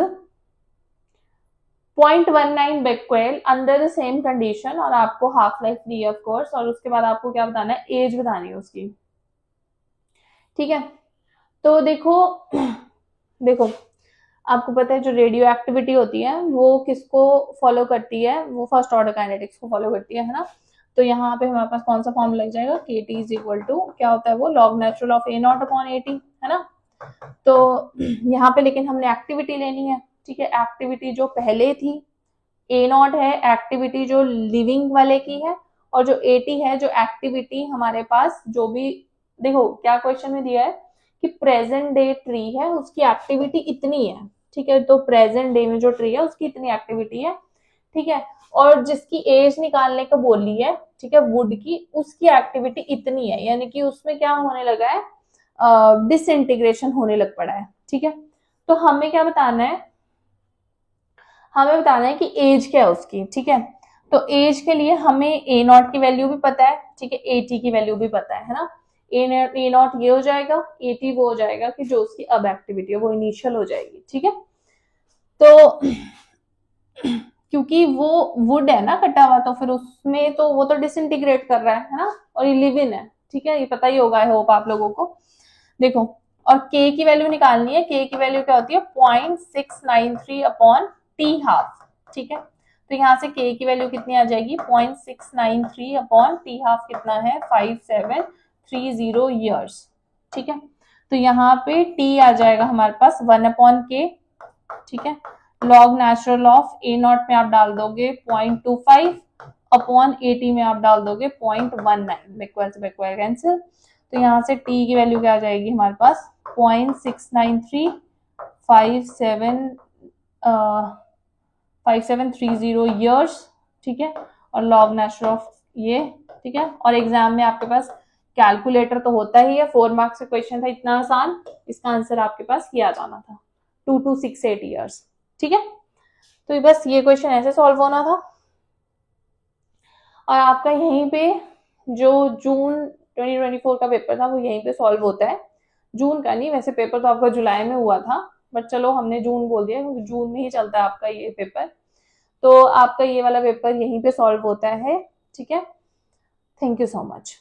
0.19 becquerel under the same condition, और आपको half life दी है of course, और उसके बाद आपको क्या बताना है, एज बतानी है उसकी, ठीक है। तो देखो देखो आपको पता है जो रेडियो एक्टिविटी होती है वो किसको फॉलो करती है, वो फर्स्ट ऑर्डर काइनेटिक्स को फॉलो करती है ना। तो यहाँ पे हमारे पास कौन सा फॉर्म लग जाएगा, के टी इज इक्वल टू क्या होता है वो, log natural of A not upon A T, है ना। तो यहाँ पे लेकिन हमने एक्टिविटी लेनी है, ठीक है, एक्टिविटी जो पहले थी ए नॉट है, एक्टिविटी जो लिविंग वाले की है, और जो ए टी है जो एक्टिविटी हमारे पास जो भी, देखो क्या क्वेश्चन में दिया है कि प्रेजेंट डे ट्री है उसकी एक्टिविटी इतनी है, ठीक है, तो प्रेजेंट डे में जो ट्री है उसकी इतनी एक्टिविटी है, ठीक है, और जिसकी एज निकालने का बोली है, ठीक है, वुड की, उसकी एक्टिविटी इतनी है, यानी कि उसमें क्या होने लगा है, डिसइंटीग्रेशन होने लग पड़ा है, ठीक है। तो हमें क्या बताना है, हमें बताना है कि एज क्या है उसकी, ठीक है। तो एज के लिए हमें ए नॉट की वैल्यू भी पता है, ठीक है, ए टी की वैल्यू भी पता है ना। ए नॉट ये हो जाएगा, ए टी वो हो जाएगा कि जो उसकी अब एक्टिविटी है वो इनिशियल हो जाएगी, ठीक है। तो क्योंकि वो वुड है ना कटा हुआ, तो फिर उसमें तो वो तो डिसइंटीग्रेट कर रहा है ना, और ये लिव इन है, ठीक है, ये पता ही होगा आई होप आप लोगों को। देखो, और k की वैल्यू निकालनी है, k की वैल्यू क्या होती है 0.693 अपॉन टी हाफ, ठीक है। तो यहाँ से k की वैल्यू कितनी आ जाएगी 0.693 अपॉन टी हाफ कितना है 5730 ईयर्स, ठीक है। तो यहाँ पे t आ जाएगा हमारे पास 1 अपॉन k, ठीक है, log natural of A not में आप डाल दोगे 0.25 अपॉन ए टी में आप डाल दोगे 0.19, बैकवर्ड से बैकवर्ड कैंसिल, तो यहाँ से t की वैल्यू क्या आ जाएगी हमारे पास 0.693 5730 ईयर्स, ठीक है, और लॉग नेचुरल ऑफ ये, ठीक है। और एग्जाम में आपके पास कैलकुलेटर तो होता ही है, 4 मार्क्स का क्वेश्चन था, इतना आसान, इसका आंसर आपके पास ये आ जाना था 2268 ईयर्स, ठीक है। तो बस ये क्वेश्चन ऐसे सॉल्व होना था, और आपका यहीं पे जो जून 2024 का पेपर था वो यहीं पे सॉल्व होता है, जून का नहीं, वैसे पेपर तो आपका जुलाई में हुआ था, बट चलो हमने जून बोल दिया क्योंकि जून में ही चलता है आपका ये पेपर। तो आपका ये वाला पेपर यहीं पे सॉल्व होता है, ठीक है। Thank you so much.